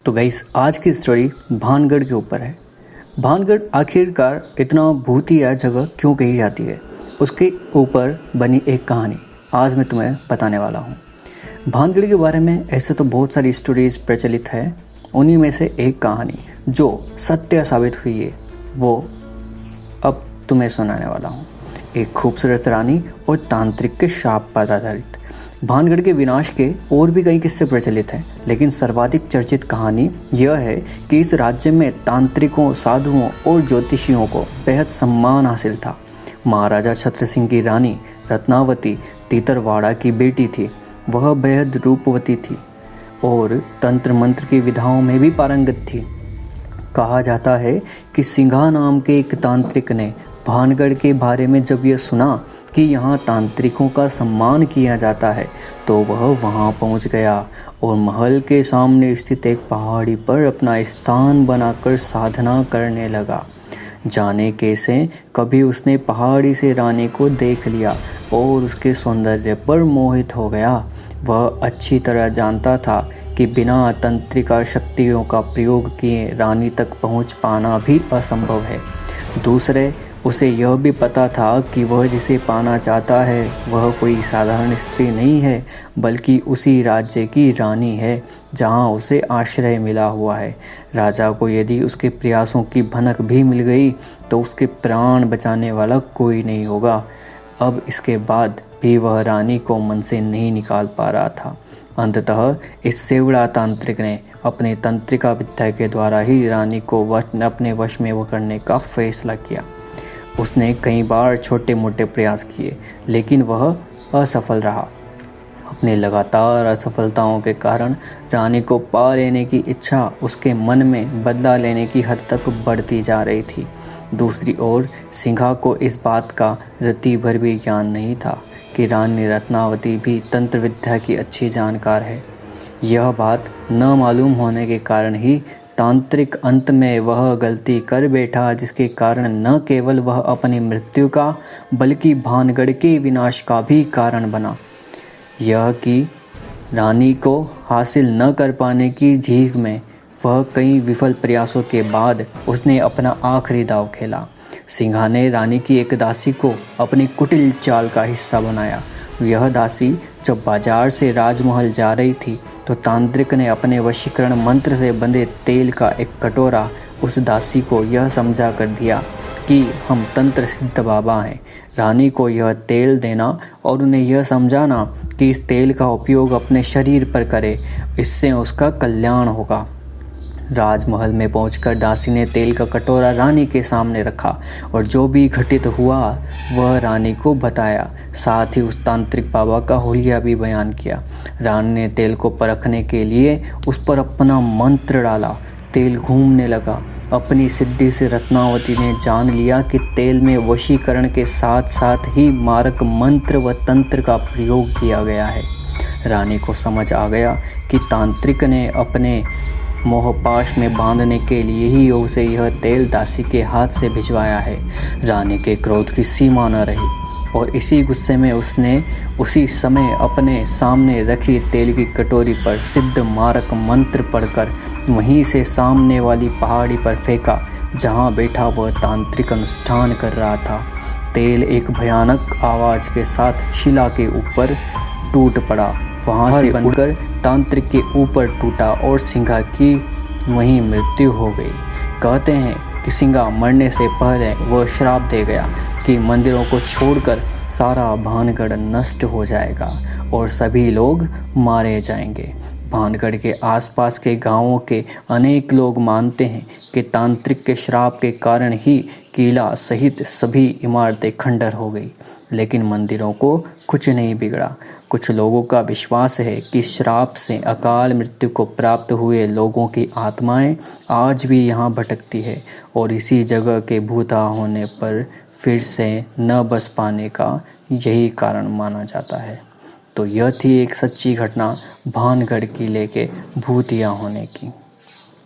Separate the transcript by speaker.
Speaker 1: तो गाइस आज की स्टोरी भानगढ़ के ऊपर है। भानगढ़ आखिरकार इतना भूतिया जगह क्यों कही जाती है, उसके ऊपर बनी एक कहानी आज मैं तुम्हें बताने वाला हूँ। भानगढ़ के बारे में ऐसे तो बहुत सारी स्टोरीज प्रचलित है, उन्हीं में से एक कहानी जो सत्य साबित हुई है वो अब तुम्हें सुनाने वाला हूँ। एक खूबसूरत रानी और तांत्रिक के शाप पर आधारित भानगढ़ के विनाश के और भी कई किस्से प्रचलित हैं, लेकिन सर्वाधिक चर्चित कहानी यह है कि इस राज्य में तांत्रिकों, साधुओं और ज्योतिषियों को बेहद सम्मान हासिल था। महाराजा छत्र सिंह की रानी रत्नावती तीतरवाड़ा की बेटी थी। वह बेहद रूपवती थी और तंत्र मंत्र की विधाओं में भी पारंगत थी। कहा जाता है कि सिंघा नाम के एक तांत्रिक ने भानगढ़ के बारे में जब यह सुना कि यहाँ तांत्रिकों का सम्मान किया जाता है तो वह वहाँ पहुँच गया और महल के सामने स्थित एक पहाड़ी पर अपना स्थान बनाकर साधना करने लगा। जाने कैसे कभी उसने पहाड़ी से रानी को देख लिया और उसके सौंदर्य पर मोहित हो गया। वह अच्छी तरह जानता था कि बिना तंत्रिका शक्तियों का प्रयोग किए रानी तक पहुँच पाना भी असंभव है। दूसरे उसे यह भी पता था कि वह जिसे पाना चाहता है वह कोई साधारण स्त्री नहीं है, बल्कि उसी राज्य की रानी है जहां उसे आश्रय मिला हुआ है। राजा को यदि उसके प्रयासों की भनक भी मिल गई तो उसके प्राण बचाने वाला कोई नहीं होगा। अब इसके बाद भी वह रानी को मन से नहीं निकाल पा रहा था। अंततः इस सेवड़ा तांत्रिक ने अपने तंत्रिका विद्या के द्वारा ही रानी को अपने वश में करने का फैसला किया। उसने कई बार छोटे मोटे प्रयास किए, लेकिन वह असफल रहा। अपने लगातार असफलताओं के कारण रानी को पा लेने की इच्छा उसके मन में बदला लेने की हद तक बढ़ती जा रही थी। दूसरी ओर सिंघा को इस बात का रत्ती भर भी ज्ञान नहीं था कि रानी रत्नावती भी तंत्र विद्या की अच्छी जानकार है। यह बात न मालूम होने के कारण ही तांत्रिक अंत में वह गलती कर बैठा, जिसके कारण न केवल वह अपनी मृत्यु का बल्कि भानगढ़ के विनाश का भी कारण बना। यह कि रानी को हासिल न कर पाने की झींक में वह कई विफल प्रयासों के बाद उसने अपना आखिरी दांव खेला। सिंघा ने रानी की एक दासी को अपनी कुटिल चाल का हिस्सा बनाया। यह दासी जब बाजार से राजमहल जा रही थी तो तांत्रिक ने अपने वशीकरण मंत्र से बंधे तेल का एक कटोरा उस दासी को यह समझा कर दिया कि हम तंत्र सिद्ध बाबा हैं। रानी को यह तेल देना और उन्हें यह समझाना कि इस तेल का उपयोग अपने शरीर पर करे, इससे उसका कल्याण होगा। राजमहल में पहुंचकर दासी ने तेल का कटोरा रानी के सामने रखा और जो भी घटित हुआ वह रानी को बताया। साथ ही उस तांत्रिक बाबा का हुलिया भी बयान किया। रानी ने तेल को परखने के लिए उस पर अपना मंत्र डाला। तेल घूमने लगा। अपनी सिद्धि से रत्नावती ने जान लिया कि तेल में वशीकरण के साथ साथ ही मारक मंत्र व तंत्र का प्रयोग किया गया है। रानी को समझ आ गया कि तांत्रिक ने अपने मोहपाश में बांधने के लिए ही उसे यह तेल दासी के हाथ से भिजवाया है। रानी के क्रोध की सीमा न रही और इसी गुस्से में उसने उसी समय अपने सामने रखी तेल की कटोरी पर सिद्ध मारक मंत्र पढ़कर वहीं से सामने वाली पहाड़ी पर फेंका जहां बैठा वह तांत्रिक अनुष्ठान कर रहा था। तेल एक भयानक आवाज़ के साथ शिला के ऊपर टूट पड़ा। वहाँ से बनकर तांत्रिक के ऊपर टूटा और सिंघा की वहीं मृत्यु हो गई। कहते हैं कि सिंघा मरने से पहले वह श्राप दे गया कि मंदिरों को छोड़कर सारा भानगढ़ नष्ट हो जाएगा और सभी लोग मारे जाएंगे। भानगढ़ के आसपास के गांवों के अनेक लोग मानते हैं कि तांत्रिक के श्राप के कारण ही किला सहित सभी इमारतें खंडर हो गई, लेकिन मंदिरों को कुछ नहीं बिगड़ा। कुछ लोगों का विश्वास है कि श्राप से अकाल मृत्यु को प्राप्त हुए लोगों की आत्माएं आज भी यहाँ भटकती है और इसी जगह के भूता होने पर फिर से न बस पाने का यही कारण माना जाता है। तो यह थी एक सच्ची घटना भानगढ़ किले के भूतिया होने की।